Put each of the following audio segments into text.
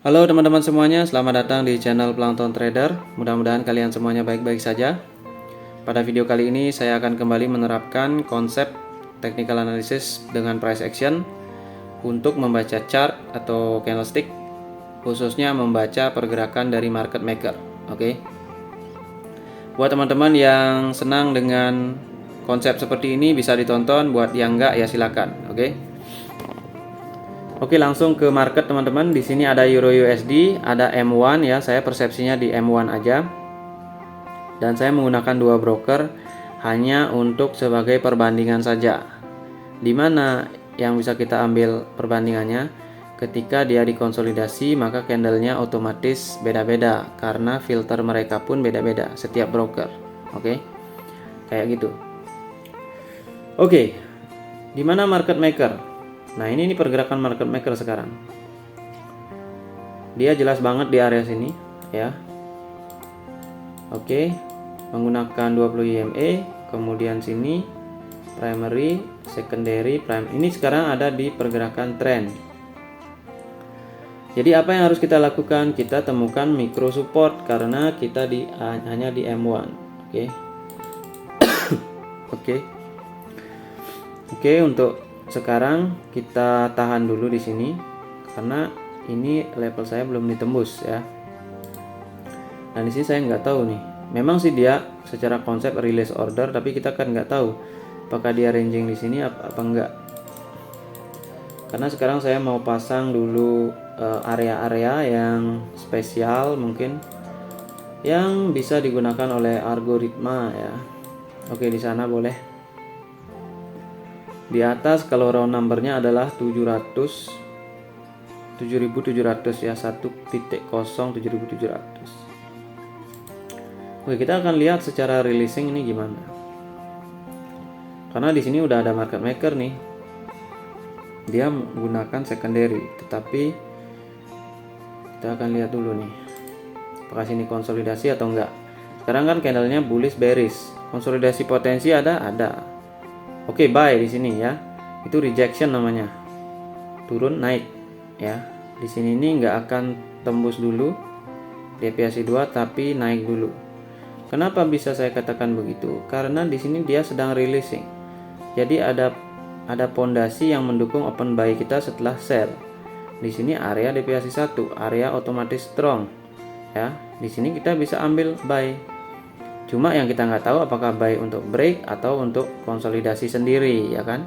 Halo teman-teman semuanya, selamat datang di channel Plankton Trader. Mudah-mudahan kalian semuanya baik-baik saja. Pada video kali ini saya akan kembali menerapkan konsep technical analysis dengan price action untuk membaca chart atau candlestick, khususnya membaca pergerakan dari market maker. Oke. Buat teman-teman yang senang dengan konsep seperti ini bisa ditonton, buat yang enggak ya silakan. Oke, langsung ke market teman-teman. Di sini ada Euro USD, ada M1 ya. Saya persepsinya di M1 aja. Dan saya menggunakan dua broker hanya untuk sebagai perbandingan saja. Dimana yang bisa kita ambil perbandingannya? Ketika dia dikonsolidasi, maka candlenya otomatis beda-beda karena filter mereka pun beda-beda setiap broker. Oke, kayak gitu. Oke, dimana market maker? Nah, ini pergerakan market maker sekarang. Dia jelas banget di area sini ya. Oke, menggunakan 20 EMA, kemudian sini primary, secondary, prime. Ini sekarang ada di pergerakan trend. Jadi apa yang harus kita lakukan? Kita temukan micro support karena kita hanya di M1. Oke. Oke, untuk sekarang kita tahan dulu di sini karena ini level saya belum ditembus ya. Dan di sini saya nggak tahu nih. Memang sih dia secara konsep release order, tapi kita kan nggak tahu apakah dia ranging di sini apa enggak. Karena sekarang saya mau pasang dulu area-area yang spesial mungkin yang bisa digunakan oleh algoritma ya. Oke, di sana boleh. Di atas kalau round numbernya adalah 700 7700 ya, 1.0 7700. Oke, kita akan lihat secara releasing ini gimana. Karena di sini udah ada market maker nih. Dia menggunakan secondary, tetapi kita akan lihat dulu nih. Apakah sini konsolidasi atau enggak. Sekarang kan candlenya bullish bearish. Konsolidasi potensi ada. Oke, buy di sini ya. Itu rejection namanya. Turun naik ya. Di sini ini nggak akan tembus dulu deviasi 2 tapi naik dulu. Kenapa bisa saya katakan begitu? Karena di sini dia sedang releasing. Jadi ada pondasi yang mendukung open buy kita setelah sell. Di sini area deviasi 1, area otomatis strong ya. Di sini kita bisa ambil buy. Cuma yang kita nggak tahu apakah buy untuk break atau untuk konsolidasi sendiri ya kan.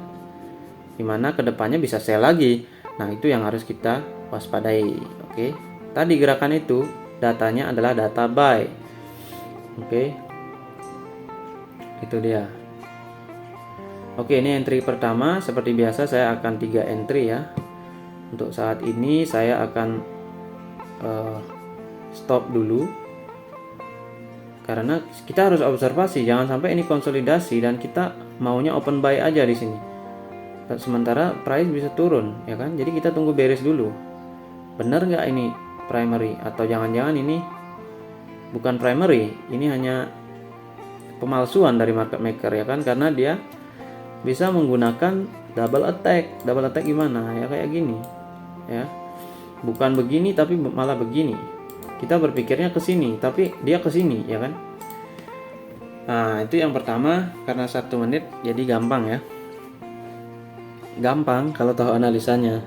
Dimana kedepannya bisa sell lagi. Nah, itu yang harus kita waspadai. Oke. Tadi gerakan itu datanya adalah data buy. Oke. Itu dia. Oke, ini entry pertama. Seperti biasa saya akan 3 entry ya. Untuk saat ini saya akan stop dulu. Karena kita harus observasi, jangan sampai ini konsolidasi dan kita maunya open buy aja di sini. Sementara price bisa turun, ya kan? Jadi kita tunggu beres dulu. Benar nggak ini primary atau jangan-jangan ini bukan primary, ini hanya pemalsuan dari market maker ya kan? Karena dia bisa menggunakan double attack. Double attack gimana? Ya kayak gini, ya. Bukan begini tapi malah begini. Kita berpikirnya ke sini, tapi dia ke sini, ya kan? Nah, itu yang pertama, karena 1 menit jadi gampang ya. Gampang kalau tahu analisanya.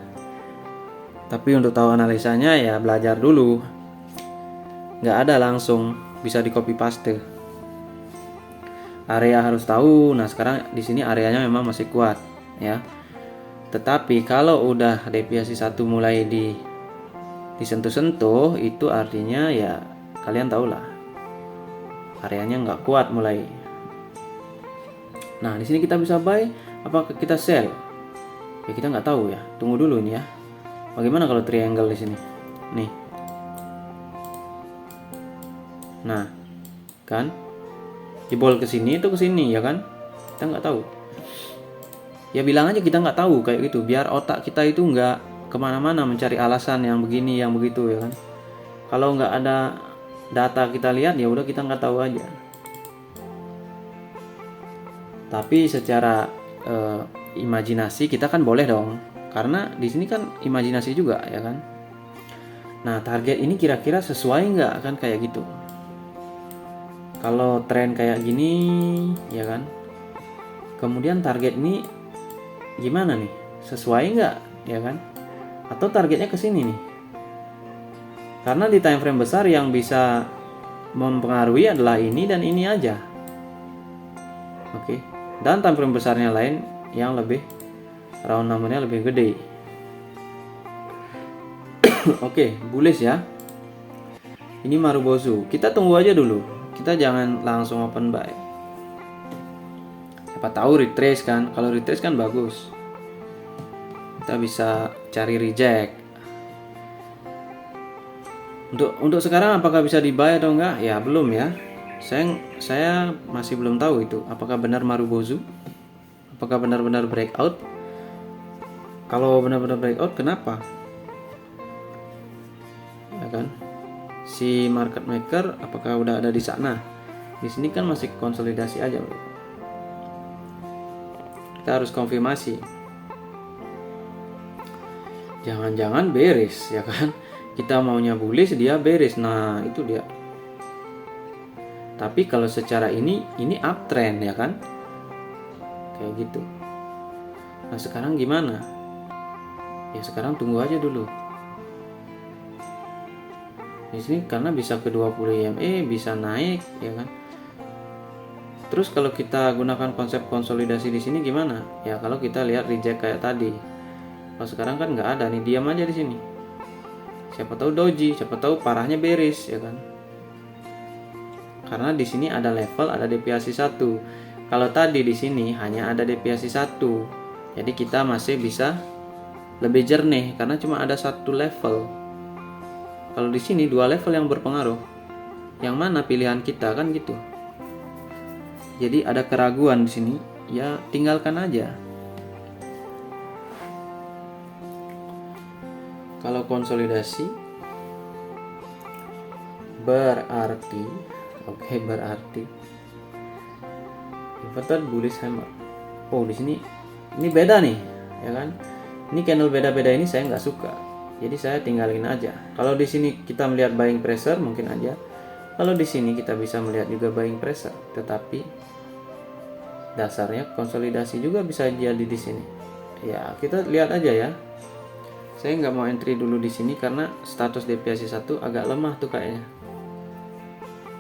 Tapi untuk tahu analisanya ya belajar dulu. Nggak ada langsung bisa di copy paste. Area harus tahu. Nah, sekarang di sini areanya memang masih kuat, ya. Tetapi kalau udah deviasi 1 mulai disentuh-sentuh, itu artinya ya kalian tahulah areanya nggak kuat mulai. Nah, di sini kita bisa buy, apakah kita sell? Ya kita nggak tahu ya. Tunggu dulu ini ya. Bagaimana kalau triangle di sini? Nih. Nah, kan jebol ke sini itu ke sini ya kan? Kita nggak tahu. Ya bilang aja kita nggak tahu kayak gitu, biar otak kita itu nggak kemana-mana mencari alasan yang begini yang begitu ya kan. Kalau nggak ada data kita lihat ya udah kita nggak tahu aja. Tapi secara imajinasi kita kan boleh dong, karena di sini kan imajinasi juga ya kan. Nah, target ini kira-kira sesuai nggak, kan kayak gitu. Kalau tren kayak gini, ya kan. Kemudian target ini gimana nih? Sesuai nggak, ya kan? Atau targetnya ke sini nih? Karena di time frame besar yang bisa mempengaruhi adalah ini dan ini aja. Oke. Dan time frame besarnya lain yang lebih round numbernya lebih gede. Oke, bullish ya. Ini Marubozu. Kita tunggu aja dulu. Kita jangan langsung open buy. Siapa tahu retrace kan. Kalau retrace kan bagus. Kita bisa cari reject. Untuk sekarang apakah bisa di buy atau enggak? Ya, belum ya. Saya masih belum tahu itu. Apakah benar Marubozu? Apakah benar-benar breakout? Kalau benar-benar breakout, kenapa? Ya kan? Si market maker apakah udah ada di sana? Di sini kan masih konsolidasi aja. Kita harus konfirmasi. Jangan-jangan bearish, ya kan? Kita maunya bullish, dia bearish. Nah, itu dia. Tapi kalau secara ini uptrend, ya kan? Kayak gitu. Nah, sekarang gimana? Ya sekarang tunggu aja dulu. Di sini karena bisa ke 20 EMA, bisa naik, ya kan? Terus kalau kita gunakan konsep konsolidasi di sini gimana? Ya kalau kita lihat reject kayak tadi. Kalau sekarang kan nggak ada nih, diam aja di sini. Siapa tahu doji, siapa tahu parahnya bearish, ya kan? Karena di sini ada level, ada deviasi 1. Kalau tadi di sini hanya ada deviasi 1. Jadi kita masih bisa lebih jernih karena cuma ada satu level. Kalau di sini 2 level yang berpengaruh. Yang mana pilihan kita, kan gitu. Jadi ada keraguan di sini, ya tinggalkan aja. Kalau konsolidasi berarti berarti inverted bullish hammer. Oh, di sini ini beda nih, ya kan? Ini candle beda-beda ini saya nggak suka. Jadi saya tinggalin aja. Kalau di sini kita melihat buying pressure mungkin aja. Kalau di sini kita bisa melihat juga buying pressure, tetapi dasarnya konsolidasi juga bisa jadi di sini. Ya, kita lihat aja ya. Saya nggak mau entry dulu di sini karena status deviasi 1 agak lemah tuh kayaknya.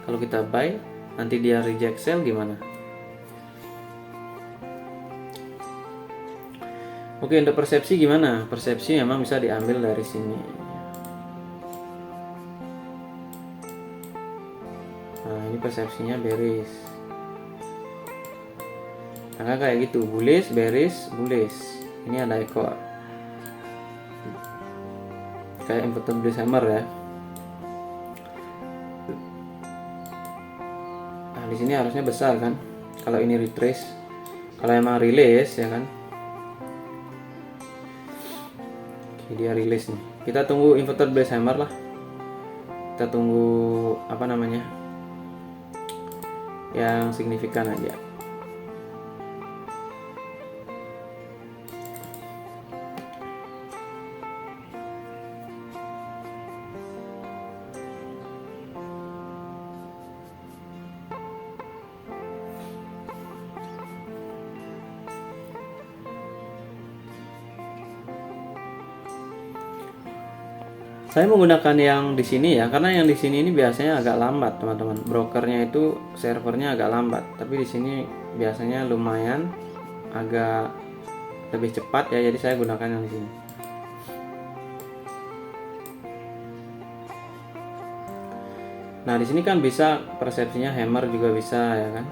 Kalau kita buy, nanti dia reject sell gimana? Oke, untuk persepsi gimana? Persepsi memang bisa diambil dari sini. Nah, ini persepsinya bearish. Karena kayak gitu, bullish, bearish, bullish. Ini ada ekor. Kayak inverted bullish hammer ya. Nah, di sini harusnya besar kan? Kalau ini retrace, kalau emang release ya kan? Oke, dia release nih. Kita tunggu inverted bullish hammer lah. Kita tunggu apa namanya? Yang signifikan aja. Saya menggunakan yang di sini ya, karena yang di sini ini biasanya agak lambat, teman-teman. Brokernya itu servernya agak lambat, tapi di sini biasanya lumayan agak lebih cepat ya, jadi saya gunakan yang di sini. Nah, di sini kan bisa persepsinya hammer juga bisa ya kan.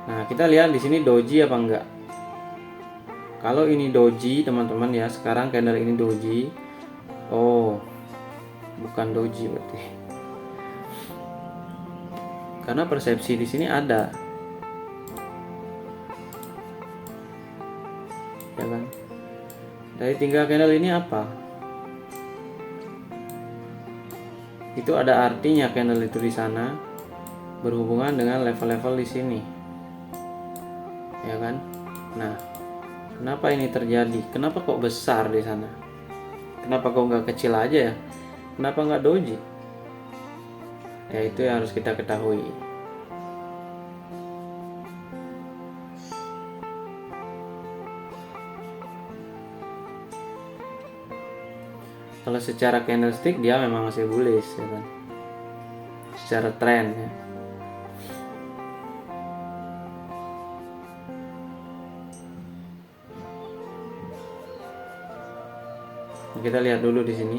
Nah, kita lihat di sini doji apa enggak. Kalau ini doji teman-teman ya, sekarang candle ini doji. Oh, bukan doji berarti. Karena persepsi di sini ada. Ya kan? Dari tinggal candle ini apa? Itu ada artinya candle itu di sana berhubungan dengan level-level di sini. Ya kan? Nah, kenapa ini terjadi? Kenapa kok besar di sana? Kenapa kok nggak kecil aja ya? Kenapa nggak doji? Ya itu yang harus kita ketahui. Kalau secara candlestick dia memang masih bullish ya kan, secara tren ya. Kita lihat dulu di sini.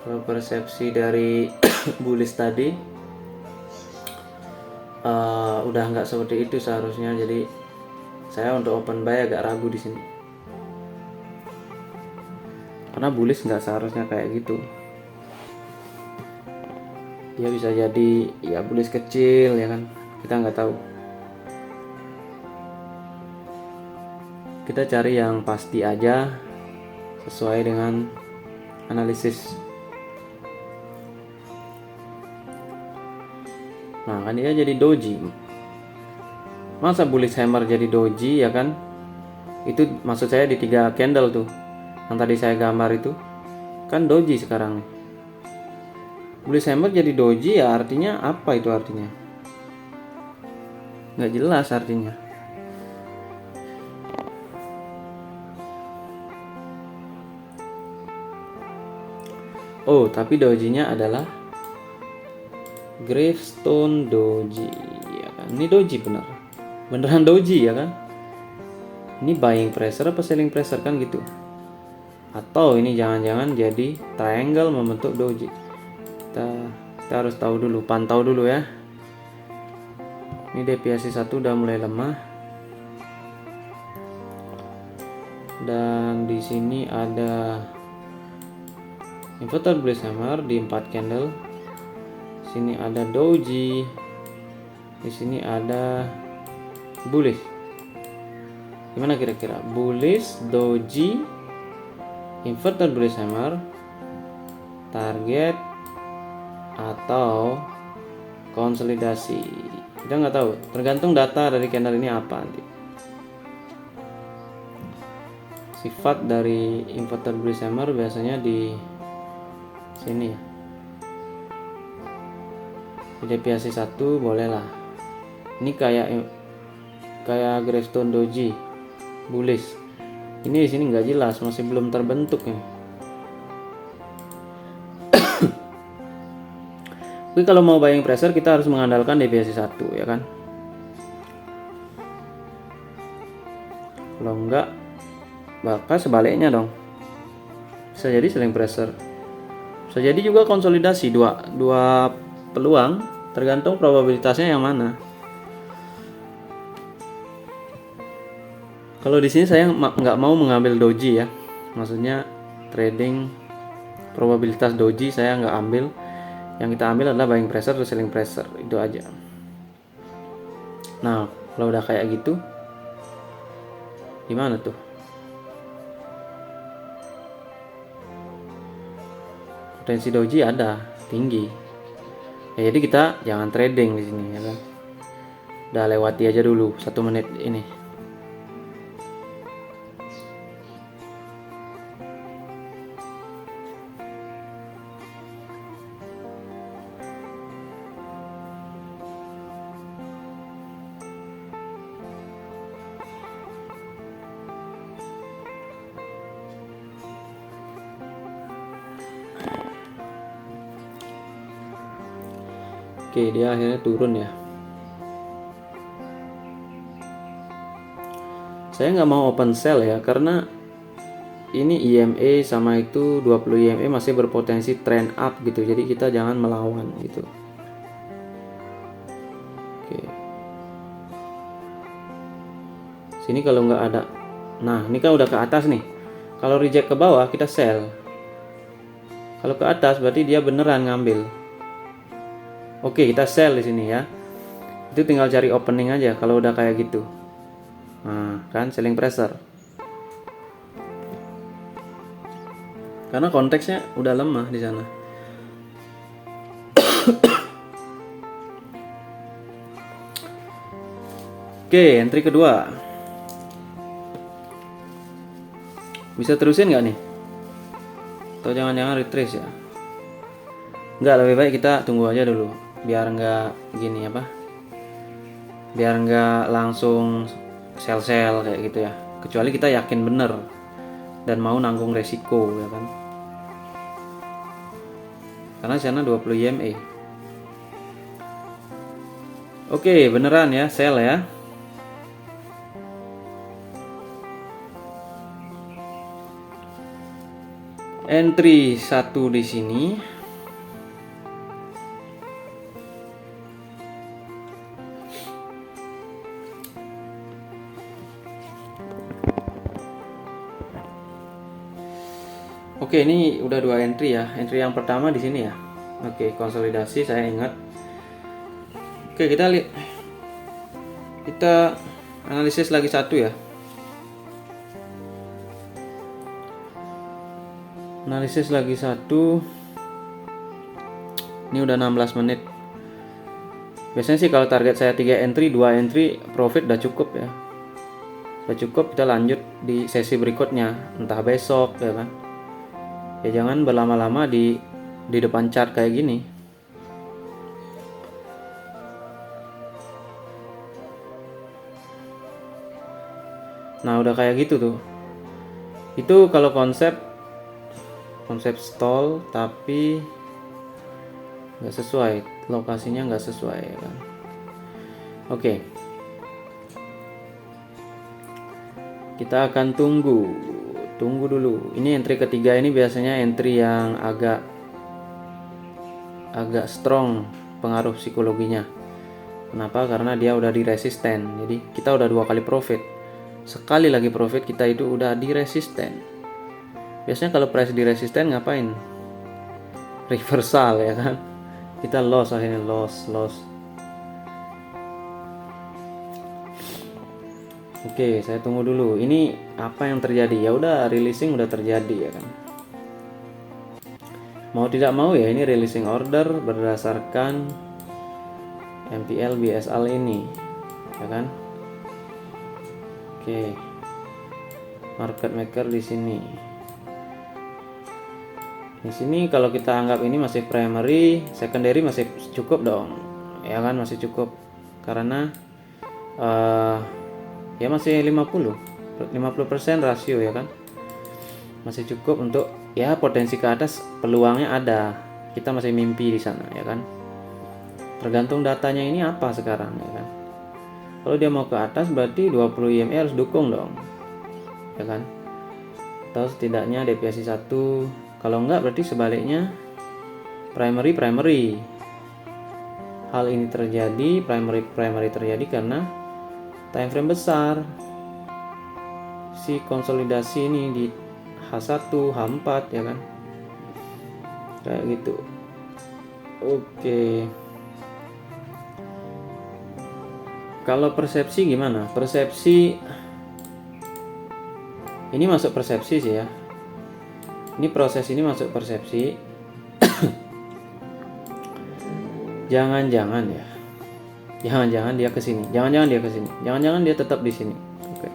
Kalau persepsi dari bullish tadi udah nggak seperti itu seharusnya. Jadi saya untuk open buy agak ragu di sini. Karena bullish nggak seharusnya kayak gitu. Dia bisa jadi ya bullish kecil ya kan, kita nggak tahu. Kita cari yang pasti aja sesuai dengan analisis. Nah kan dia jadi doji. Masa bullish hammer jadi doji ya kan? Itu maksud saya di 3 candle tuh yang tadi saya gambar itu kan doji sekarang nih. Bullish hammer jadi doji ya artinya apa itu artinya? Nggak jelas artinya. Oh tapi dojinya adalah gravestone doji ya kan? Ini doji beneran doji ya kan? Ini buying pressure apa selling pressure kan gitu? Atau ini jangan-jangan jadi triangle membentuk doji. Kita harus tahu dulu, pantau dulu ya. Ini deviasi 1 udah mulai lemah. Dan di sini ada inverted bullish hammer di 4 candle. Sini ada doji. Di sini ada bullish. Gimana kira-kira? Bullish, doji, inverted bullish hammer, target atau konsolidasi. Kita nggak tahu, tergantung data dari candle ini apa nanti. Sifat dari inverted bullish hammer biasanya di sini ya. Di deviasi 1 boleh lah. Ini kayak gravestone doji bullish. Ini di sini nggak jelas, masih belum terbentuk ya. Tapi kalau mau buying pressure kita harus mengandalkan deviasi 1 ya kan. Kalau enggak bakal sebaliknya dong. Bisa jadi selling pressure. Bisa jadi juga konsolidasi, dua peluang, tergantung probabilitasnya yang mana. Kalau di sini saya nggak mau mengambil doji ya. Maksudnya trading probabilitas doji saya nggak ambil. Yang kita ambil adalah buying pressure atau selling pressure, itu aja. Nah, kalau udah kayak gitu, gimana tuh? Potensi doji ada, tinggi. Ya, jadi kita jangan trading di sini ya kan. Udah lewati aja dulu 1 menit ini. Oke, dia akhirnya turun ya. Saya nggak mau open sell ya, karena ini EMA sama itu 20 EMA masih berpotensi trend up gitu. Jadi kita jangan melawan gitu. Oke. Sini kalau nggak ada. Nah, ini kan udah ke atas nih. Kalau reject ke bawah kita sell. Kalau ke atas berarti dia beneran ngambil. Oke, kita sell di sini ya. Itu tinggal cari opening aja kalau udah kayak gitu. Nah, kan selling pressure. Karena konteksnya udah lemah di sana. Oke, entry kedua. Bisa terusin nggak nih? Atau jangan-jangan retrace ya? Enggak, lebih baik kita tunggu aja dulu biar nggak gini apa, biar nggak langsung sell kayak gitu ya, kecuali kita yakin bener dan mau nanggung resiko ya kan, karena sana 20 IMA. Oke, beneran ya sell ya. Entry 1 di sini. Oke, ini udah 2 entry ya. Entry yang pertama di sini ya. Oke, konsolidasi saya ingat. Oke, kita lihat. Kita analisis lagi satu ya. Analisis lagi satu. Ini udah 16 menit. Biasanya sih kalau target saya 3 entry, 2 entry profit udah cukup ya. Udah cukup, kita lanjut di sesi berikutnya, entah besok ya kan. Ya jangan berlama-lama di depan chart kayak gini. Nah, udah kayak gitu tuh. Itu kalau konsep stall tapi nggak sesuai, lokasinya nggak sesuai ya kan. Oke, kita akan tunggu dulu. Ini entry ketiga, ini biasanya entry yang agak strong pengaruh psikologinya. Kenapa? Karena dia udah di resisten. Jadi kita udah 2 kali profit. Sekali lagi profit kita itu udah di resisten. Biasanya kalau price di resisten ngapain? Reversal ya kan. Kita loss, akhirnya loss. Oke, saya tunggu dulu. Ini apa yang terjadi? Ya udah, releasing udah terjadi ya kan. Mau tidak mau ya, ini releasing order berdasarkan MPL BSL ini ya kan. Oke. Market maker di sini. Di sini kalau kita anggap ini masih primary, secondary masih cukup dong. Ya kan, masih cukup. Karena ya masih 50% rasio ya kan. Masih cukup untuk ya potensi ke atas, peluangnya ada. Kita masih mimpi di sana ya kan. Tergantung datanya ini apa sekarang ya kan. Kalau dia mau ke atas berarti 20 IMA harus dukung dong. Ya kan? Atau setidaknya deviasi 1. Kalau enggak berarti sebaliknya primary. Hal ini terjadi, primary terjadi karena time frame besar. Si konsolidasi ini di H1, H4 ya kan. Kayak gitu. Oke. Kalau persepsi gimana? Persepsi ini masuk persepsi sih ya. Ini proses ini masuk persepsi. Jangan-jangan ya. Jangan-jangan dia ke sini. Jangan-jangan dia ke sini. Jangan-jangan dia tetap di sini. Oke.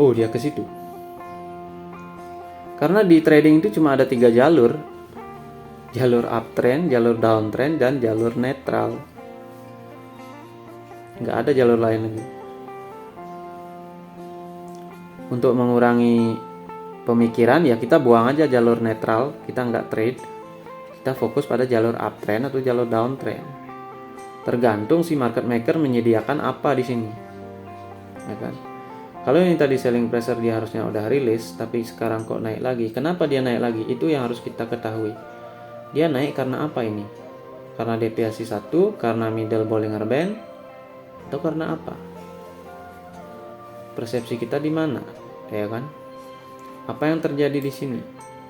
Oh, dia ke situ. Karena di trading itu cuma ada 3 jalur. Jalur uptrend, jalur downtrend, dan jalur netral. Nggak ada jalur lain lagi. Untuk mengurangi pemikiran ya kita buang aja jalur netral, kita nggak trade, kita fokus pada jalur uptrend atau jalur downtrend. Tergantung si market maker menyediakan apa di sini, ya kan? Kalau ini tadi selling pressure dia harusnya udah rilis, tapi sekarang kok naik lagi. Kenapa dia naik lagi? Itu yang harus kita ketahui. Dia naik karena apa ini? Karena deviasi 1, karena middle Bollinger Band, atau karena apa? Persepsi kita di mana, ya kan? Apa yang terjadi di sini?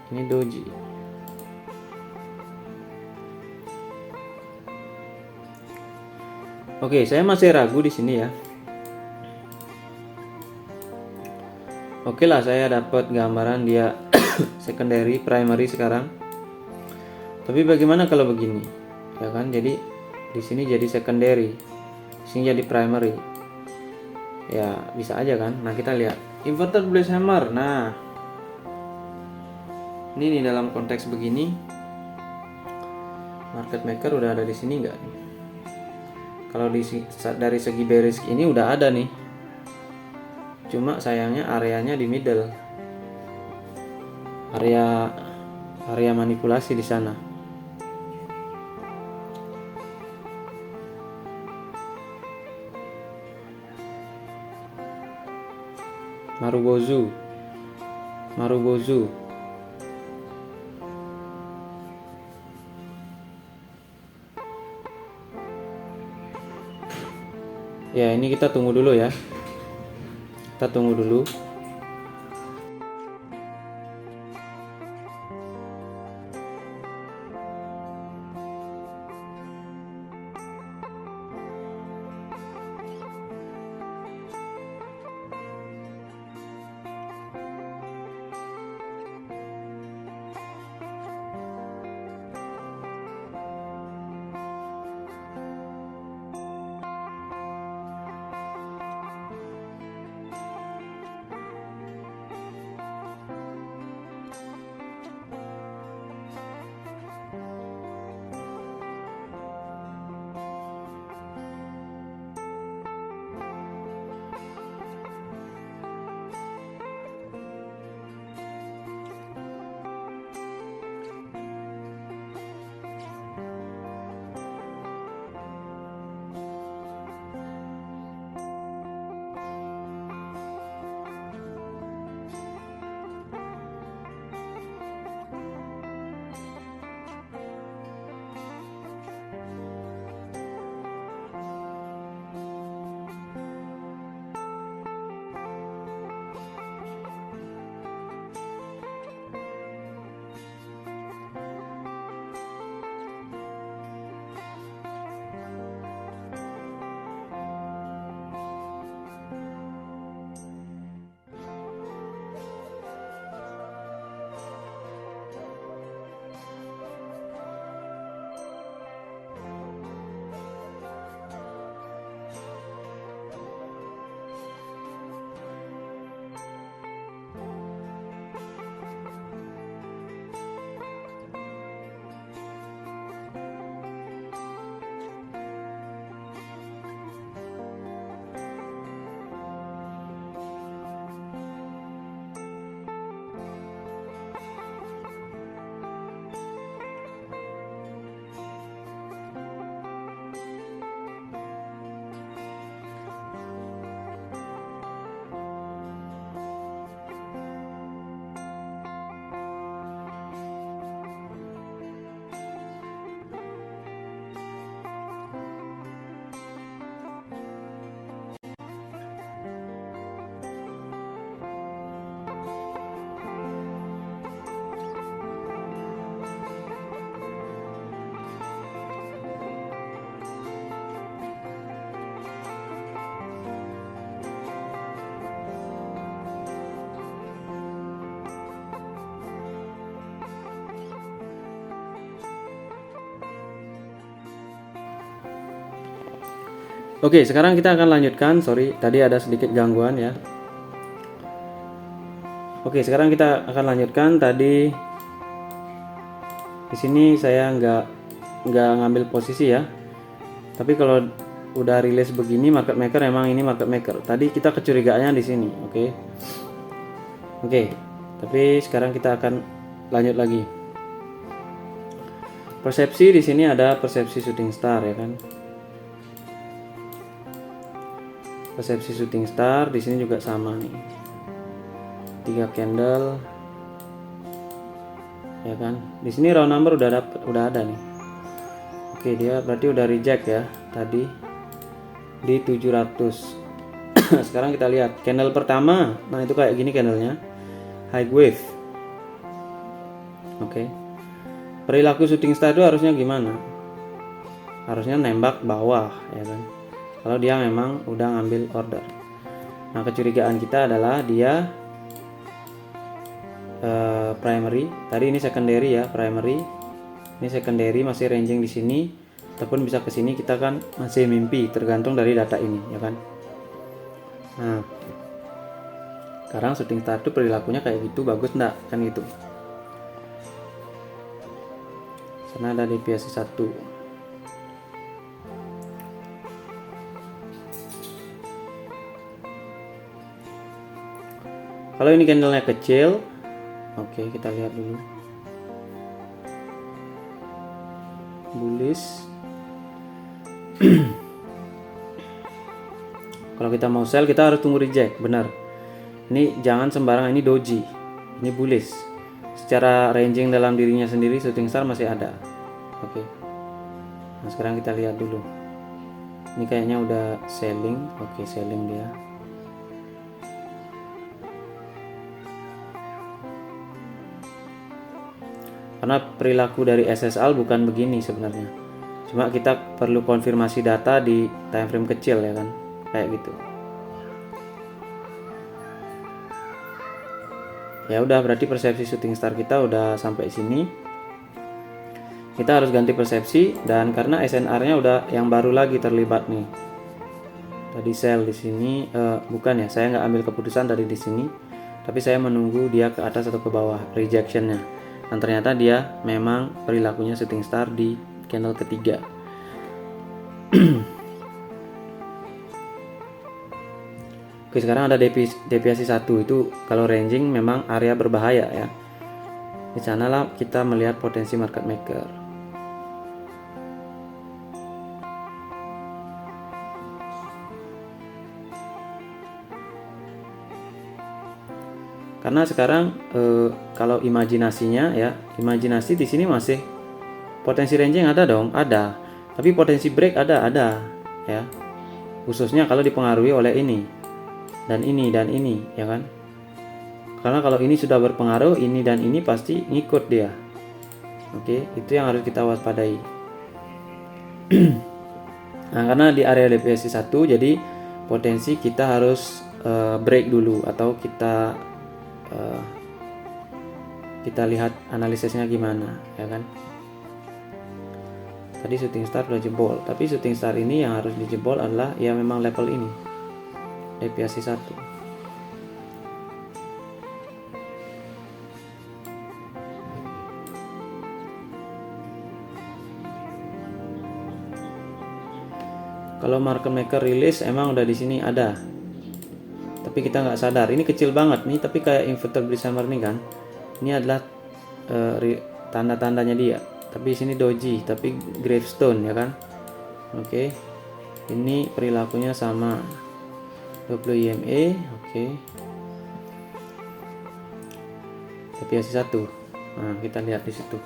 Ini doji. Oke, saya masih ragu di sini ya. Oke lah, saya dapat gambaran dia secondary, primary sekarang. Tapi bagaimana kalau begini? Ya kan? Jadi di sini jadi secondary, di sini jadi primary. Ya, bisa aja kan? Nah, kita lihat inverted bullish hammer. Nah, Ini dalam konteks begini, market maker udah ada di sini nggak nih? Kalau dari segi bearish ini udah ada nih, cuma sayangnya areanya di middle, area manipulasi di sana. Marubozu. Ya, ini kita tunggu dulu ya. Kita tunggu dulu. Oke, sekarang kita akan lanjutkan. Sorry, tadi ada sedikit gangguan ya. Oke, sekarang kita akan lanjutkan. Tadi di sini saya nggak ngambil posisi ya. Tapi kalau udah rilis begini, market maker emang ini market maker. Tadi kita kecurigaannya di sini, oke. Tapi sekarang kita akan lanjut lagi. Persepsi di sini ada persepsi shooting star ya kan. Persepsi shooting star di sini juga sama nih. 3 candle. Ya kan? Di sini round number udah ada nih. Oke, dia berarti udah reject ya tadi di 700. Sekarang kita lihat candle pertama. Nah, itu kayak gini candlenya. High wave. Oke. Perilaku shooting star itu harusnya gimana? Harusnya nembak bawah ya kan. Kalau dia memang udah ngambil order. Nah, kecurigaan kita adalah dia primary. Tadi ini secondary ya, primary. Ini secondary masih ranging di sini, ataupun bisa ke sini, kita kan masih mimpi tergantung dari data ini ya kan. Nah, sekarang shooting star itu perilakunya kayak gitu, bagus enggak? Kan gitu. Sana ada deviasi 1. Kalau ini candlenya kecil, oke, kita lihat dulu. Bullish. Kalau kita mau sell, kita harus tunggu reject, benar. Ini jangan sembarangan, ini doji, ini bullish. Secara ranging dalam dirinya sendiri, shooting star masih ada. Oke. Nah, sekarang kita lihat dulu. Ini kayaknya udah selling. Oke, selling dia. Karena perilaku dari SSL bukan begini sebenarnya. Cuma kita perlu konfirmasi data di time frame kecil, ya kan, kayak gitu. Ya udah, berarti persepsi shooting star kita udah sampai sini. Kita harus ganti persepsi, dan karena SNR-nya udah yang baru lagi terlibat nih. Tadi sell di sini, bukan ya, saya nggak ambil keputusan dari di sini, tapi saya menunggu dia ke atas atau ke bawah rejectionnya. Dan ternyata dia memang perilakunya shooting star di candle ketiga. Oke, sekarang ada deviasi 1. Itu kalau ranging memang area berbahaya ya. Di sanalah kita melihat potensi market maker. Karena sekarang kalau imajinasinya ya, imajinasi di sini masih potensi ranging ada dong, ada. Tapi potensi break ada ya. Khususnya kalau dipengaruhi oleh ini dan ini, ya kan? Karena kalau ini sudah berpengaruh, ini dan ini pasti ngikut dia. Oke, itu yang harus kita waspadai. Nah, karena di area deviasi 1, jadi potensi kita harus break dulu, atau kita lihat analisisnya gimana, ya kan? Tadi shooting star sudah jebol, tapi shooting star ini yang harus dijebol adalah ya memang level ini, deviasi 1. Kalau market maker rilis emang udah di sini ada, tapi kita nggak sadar. Ini kecil banget nih, tapi kayak inverted Bullish Hammer nih kan. Ini adalah tanda-tandanya dia. Tapi di sini doji, tapi gravestone, ya kan. Oke. Ini perilakunya sama 20 EMA, oke. Deviasi 1. Nah, kita lihat di situ.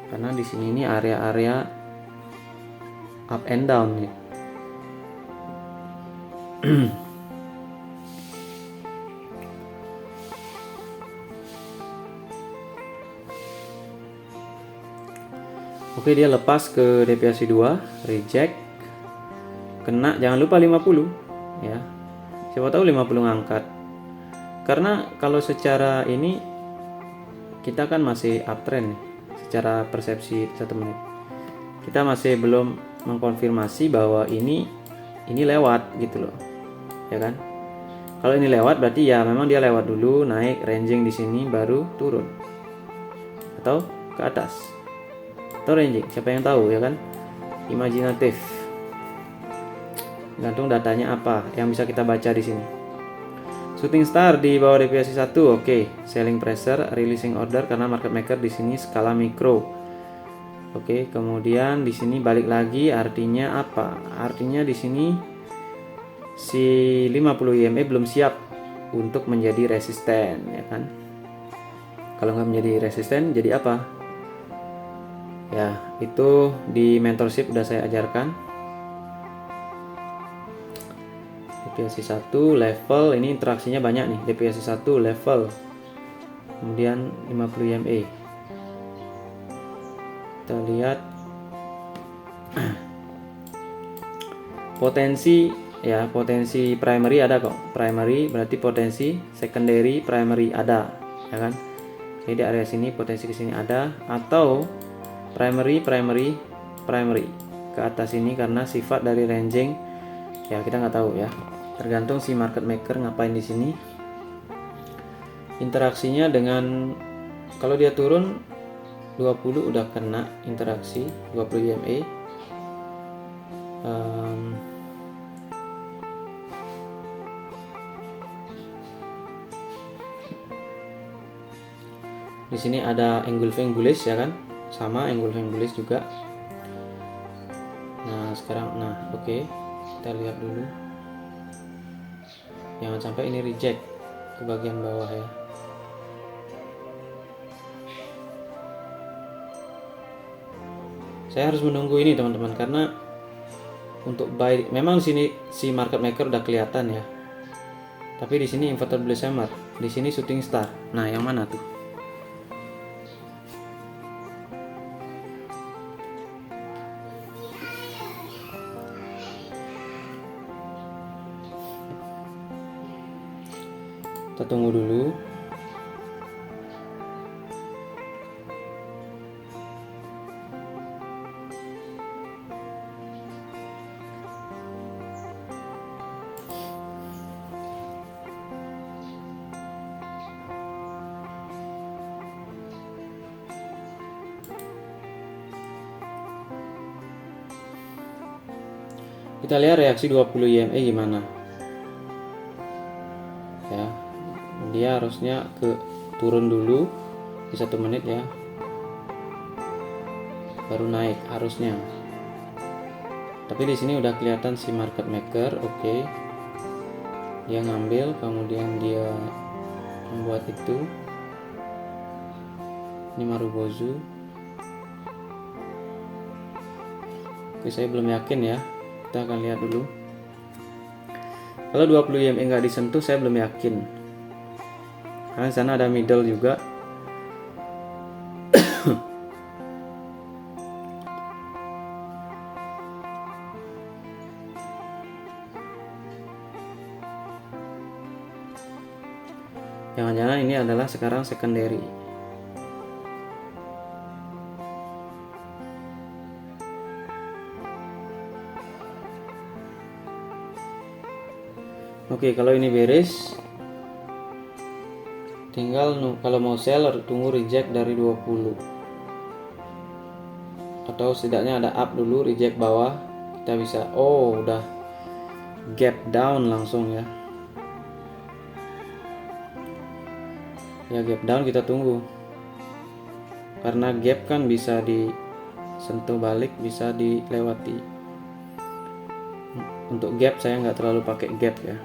Karena di sini ini area-area up and down nih. Oke, dia lepas ke deviasi 2, reject. Kena, jangan lupa 50 ya. Siapa tahu 50 ngangkat. Karena kalau secara ini kita kan masih uptrend nih, secara persepsi 1 menit. Kita masih belum mengkonfirmasi bahwa ini lewat gitu loh. Ya kan? Kalau ini lewat berarti ya memang dia lewat dulu, naik ranging di sini baru turun. Atau ke atas. Atau ranging, siapa yang tahu, ya kan? Imajinatif. Gantung datanya apa yang bisa kita baca di sini. Shooting star di bawah deviasi 1, oke. Selling pressure, releasing order karena market maker di sini skala mikro. Oke, kemudian di sini balik lagi, artinya apa? Artinya di sini si 50 EMA belum siap untuk menjadi resisten, ya kan? Kalau nggak menjadi resisten, jadi apa? Ya, itu di mentorship udah saya ajarkan. Deviasi 1 level, ini interaksinya banyak nih. Deviasi 1 level, kemudian 50 EMA. Kita lihat potensi ya, potensi primary ada kok. Primary berarti potensi secondary, primary ada, ya kan? Jadi di area sini potensi ke sini ada, atau primary ke atas ini karena sifat dari ranging ya kita nggak tahu ya, tergantung si market maker ngapain di sini. Interaksinya dengan kalau dia turun 20 udah kena interaksi 20 EMA. Di sini ada engulfing bullish ya kan, sama engulfing bullish juga. Nah sekarang, oke, kita lihat dulu, jangan sampai ini reject ke bagian bawah ya. Saya harus menunggu ini teman-teman, karena untuk buy memang di sini si market maker udah kelihatan ya, tapi di sini inverted bullish hammer, di sini shooting star. Nah yang mana tuh? Kita tunggu dulu. Kita lihat reaksi 20 EMA gimana ya. Dia harusnya turun dulu di 1 menit ya, baru naik harusnya. Tapi di sini udah kelihatan si market maker, oke. Dia ngambil, kemudian dia membuat itu. Ini Marubozu. Oke, saya belum yakin ya. Kita akan lihat dulu. Kalau 20 EMA nggak disentuh, saya belum yakin. Karena di sana ada middle juga. Jangan-jangan ini adalah sekarang secondary. Oke, kalau ini beres, tinggal kalau mau sell tunggu reject dari 20, atau setidaknya ada up dulu, reject bawah, kita bisa, udah gap down langsung ya. Ya gap down kita tunggu, karena gap kan bisa disentuh balik, bisa dilewati. Untuk gap saya nggak terlalu pakai gap ya.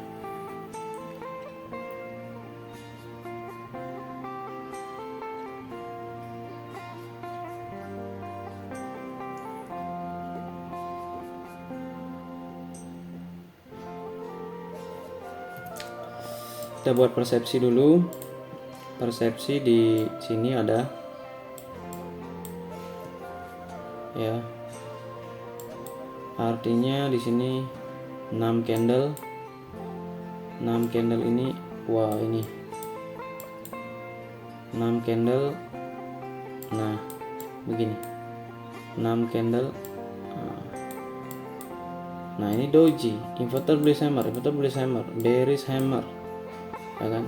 Kita buat persepsi dulu. Persepsi di sini ada ya. Artinya di sini 6 candle. 6 candle ini, wah ini 6 candle. Nah, begini. 6 candle. Nah, ini doji, inverted bullish hammer, bearish hammer. Ya kan?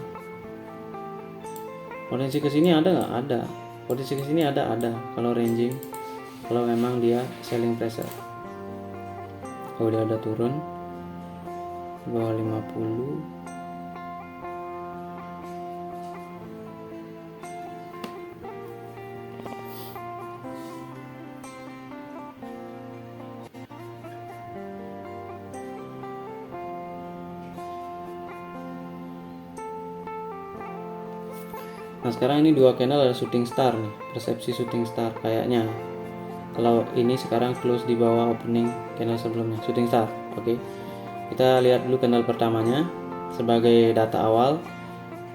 Potensi ke sini ada nggak? Ada. Potensi ke sini ada. Kalau ranging, kalau memang dia selling pressure. Kalau dia ada turun bawah 50. Nah sekarang ini 2 candle ada shooting star nih, persepsi shooting star kayaknya. Kalau ini sekarang close di bawah opening candle sebelumnya, shooting star. Oke. Kita lihat dulu candle pertamanya sebagai data awal.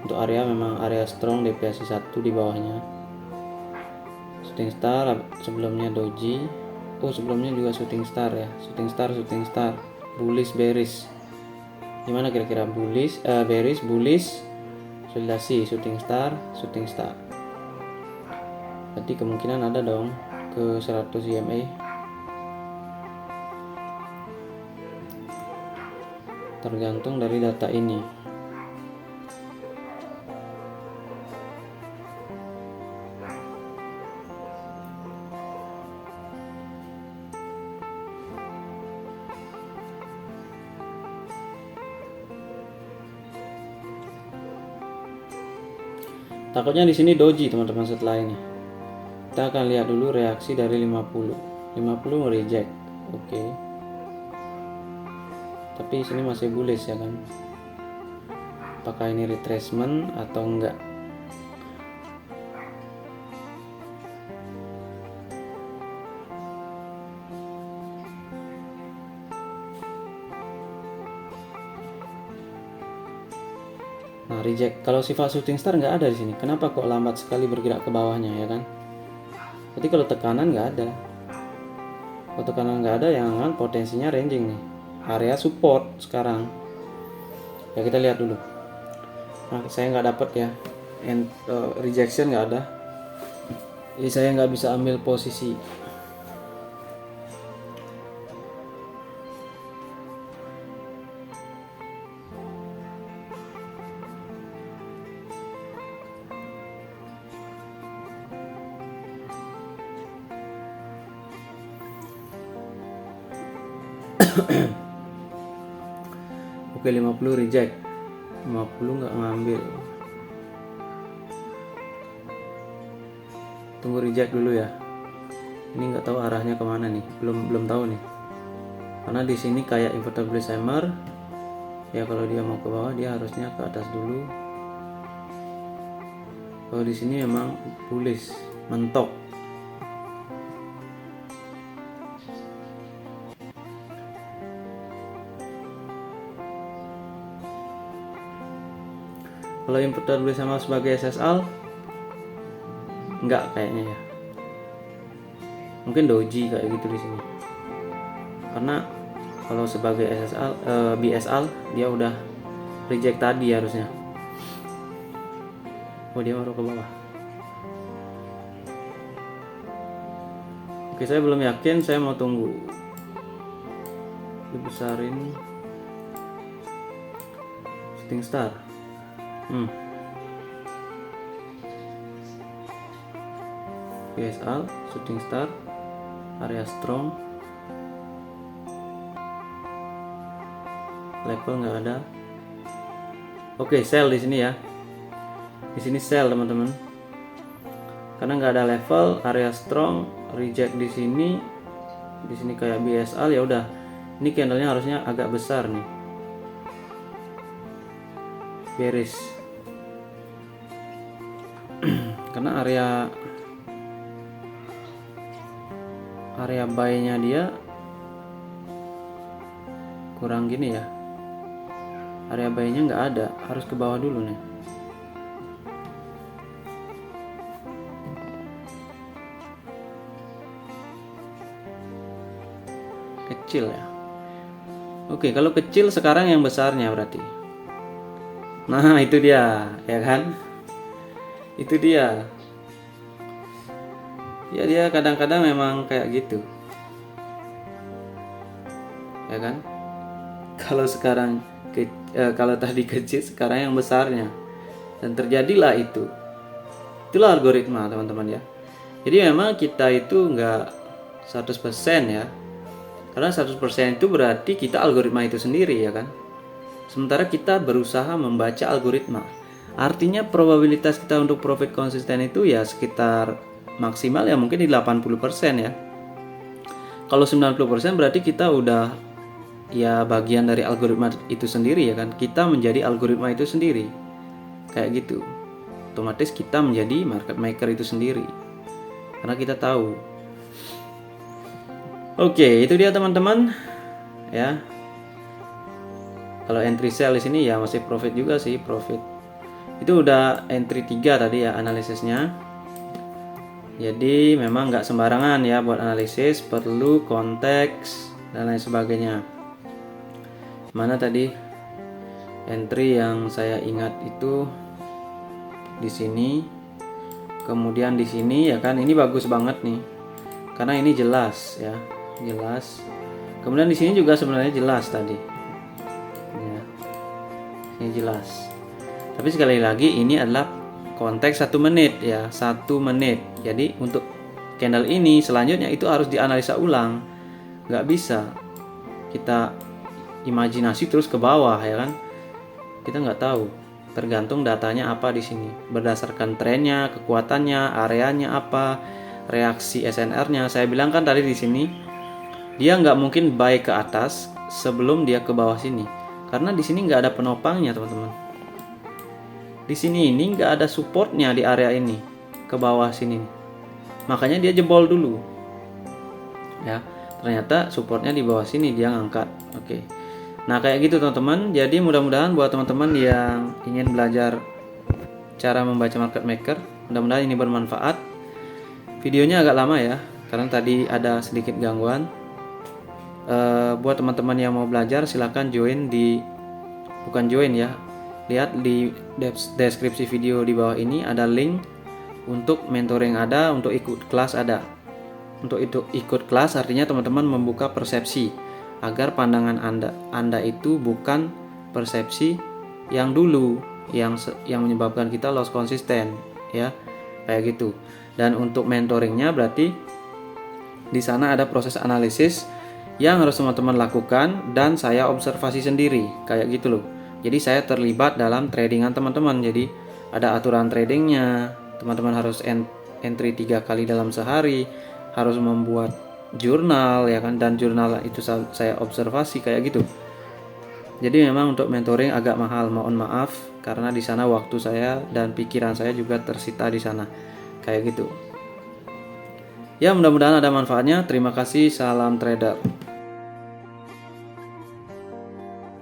Untuk area memang area strong, deviasi 1 di bawahnya. Shooting star, sebelumnya doji. Sebelumnya juga shooting star ya. Shooting star. Bullish, bearish. Gimana kira-kira bullish, bearish, bullish? Konsolidasi shooting star. Berarti kemungkinan ada dong ke 100 EMA. Tergantung dari data ini. Takutnya di sini doji teman-teman. Setelah ini kita akan lihat dulu reaksi dari 50 reject. Oke. Tapi sini masih bullish ya kan. Apakah ini retracement atau enggak? Nah, reject. Kalau sifat shooting star nggak ada di sini. Kenapa kok lambat sekali bergerak ke bawahnya ya kan? Berarti kalau tekanan nggak ada. Kalau tekanan nggak ada, yang kan potensinya ranging nih. Area support sekarang. Ya kita lihat dulu. Nah, saya nggak dapat ya. Rejection nggak ada. Jadi saya nggak bisa ambil posisi. Oke, 50 reject. 50 nggak ngambil. Tunggu reject dulu ya. Ini nggak tahu arahnya kemana nih. Belum tahu nih. Karena di sini kayak inverted bullish hammer. Ya kalau dia mau ke bawah dia harusnya ke atas dulu. Kalau di sini emang bullish mentok. Kalau inverted bullish sama sebagai SSL enggak kayaknya ya. Mungkin doji kayak gitu di sini. Karena kalau sebagai SSL BSL dia udah reject tadi harusnya. Oh, dia baru ke bawah. Oke, saya belum yakin, saya mau tunggu. Dibesarin shooting star. BSL, shooting star, area strong, level nggak ada. Oke, sell di sini ya. Di sini sell teman-teman. Karena nggak ada level, area strong, reject di sini. Di sini kayak BSL ya udah. Ini candlenya harusnya agak besar nih. Bearish. Karena area buy-nya dia kurang gini ya. Area buy-nya nggak ada, harus ke bawah dulu nih. Kecil ya. Oke, kalau kecil sekarang yang besarnya berarti. Nah, itu dia, ya kan? Itu dia. Ya dia kadang-kadang memang kayak gitu. Ya kan? Kalau sekarang kalau tadi kecil, sekarang yang besarnya. Dan terjadilah itu. Itulah algoritma, teman-teman ya. Jadi memang kita itu nggak 100% ya. Karena 100% itu berarti kita algoritma itu sendiri ya kan. Sementara kita berusaha membaca algoritma. Artinya probabilitas kita untuk profit konsisten itu ya sekitar maksimal ya mungkin di 80% ya. Kalau 90% berarti kita udah ya bagian dari algoritma itu sendiri ya kan. Kita menjadi algoritma itu sendiri. Kayak gitu. Otomatis kita menjadi market maker itu sendiri. Karena kita tahu. Oke, itu dia teman-teman. Ya. Kalau entry sell di sini ya masih profit juga sih, profit. Itu udah entry 3 tadi ya analisisnya. Jadi memang nggak sembarangan ya buat analisis, perlu konteks dan lain sebagainya. Mana tadi entry yang saya ingat itu di sini. Kemudian di sini ya kan, ini bagus banget nih. Karena ini jelas ya, jelas. Kemudian di sini juga sebenarnya jelas tadi. Ya. Ini jelas. Tapi sekali lagi ini adalah konteks 1 menit ya, 1 menit. Jadi untuk candle ini selanjutnya itu harus dianalisa ulang. Nggak bisa kita imajinasi terus ke bawah ya kan. Kita nggak tahu. tergantung datanya apa di sini. Berdasarkan trennya, kekuatannya, areanya apa, reaksi SNR-nya. Saya bilang kan tadi di sini dia nggak mungkin buy ke atas sebelum dia ke bawah sini, karena di sini nggak ada penopangnya teman-teman. Di sini ini nggak ada supportnya di area ini ke bawah sini, makanya dia jebol dulu. Ya, ternyata supportnya di bawah sini dia ngangkat. Oke. Nah kayak gitu teman-teman. Jadi mudah-mudahan buat teman-teman yang ingin belajar cara membaca market maker, mudah-mudahan ini bermanfaat. Videonya agak lama ya, karena tadi ada sedikit gangguan. Buat teman-teman yang mau belajar silahkan join bukan join ya, lihat di deskripsi video di bawah ini ada link untuk mentoring ada, untuk ikut kelas ada. Untuk itu ikut kelas artinya teman-teman membuka persepsi agar pandangan Anda itu bukan persepsi yang dulu yang menyebabkan kita loss konsisten ya, kayak gitu. Dan untuk mentoringnya berarti di sana ada proses analisis yang harus teman-teman lakukan dan saya observasi sendiri kayak gitu loh. Jadi saya terlibat dalam tradingan teman-teman. Jadi ada aturan tradingnya, teman-teman harus entry 3 kali dalam sehari, harus membuat jurnal ya kan, dan jurnal itu saya observasi kayak gitu. Jadi memang untuk mentoring agak mahal, mohon maaf karena di sana waktu saya dan pikiran saya juga tersita di sana kayak gitu. Ya mudah-mudahan ada manfaatnya. Terima kasih, salam trader.